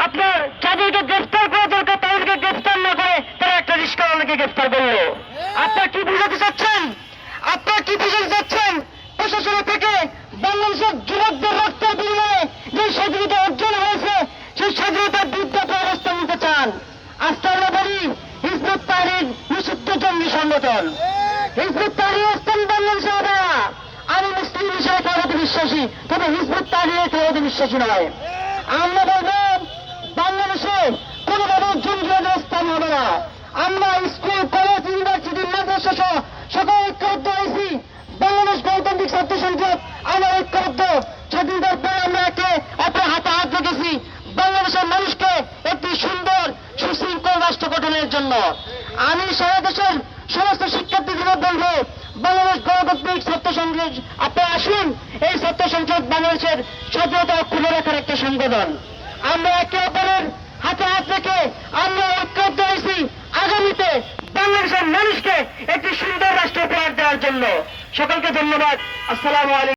আপনার যাদেরকে গ্রেফতার করা দরকার তাদেরকে গ্রেফতার না করে তারা একটা রিস্কাওয়ালাকে গ্রেফতার করলো। আপনার কি বুঝাতে চাচ্ছেন? আপনার কি বুঝাতে চাচ্ছেন? প্রশাসন থেকে বাংলাদেশের যুবকদের রক্তের বিনিময়ে যে স্বাধীনতা অর্জন হয়েছে সেই স্বাধীনতার বিরুদ্ধে অবস্থান নিতে চান। আজকে আমরা বলি হিজবুত তাহরীর নিষিদ্ধ জঙ্গি সংগঠন। হিজবুত তাহরীর অবস্থান বাংলাদেশে হবে না। আমি মুসলিম হিসেবে খেলাতে বিশ্বাসী, তবে হিজবুত তাহরীরের খেলাতে বিশ্বাসী নয়। আমরা বলবো বাংলাদেশে কোনোভাবে জঙ্গিবাদের স্থান হবে না। আমরা স্কুল, কলেজ, ইউনিভার্সিটি, মাদ্রাসা সহ সকল ঐক্যবদ্ধ হয়েছি। বাংলাদেশ গণতান্ত্রিক ছাত্র সংসদ আমরা ঐক্যবদ্ধ। স্বাধীনতার পর আমরা একে অপর হাতে হাত রেখেছি বাংলাদেশের মানুষকে একটি সুন্দর সুশৃঙ্খল রাষ্ট্র গঠনের জন্য। আমি সারা দেশের সমস্ত শিক্ষার্থীদের বলবো বাংলাদেশ গণতান্ত্রিক ছাত্র সংসদ আপনারা আসুন। এই ছাত্র সংসদ বাংলাদেশের স্বাধীনতা অক্ষুণ্ণ রাখার একটা সংগঠন। আমরা একে অপরের হাতে হাত রেখে আমরা ঐক্যবদ্ধ হয়েছি আগামীতে বাংলাদেশের মানুষকে একটি সুন্দর রাষ্ট্র উপহার দেওয়ার জন্য। সকলকে ধন্যবাদ। আসসালামু আলাইকুম।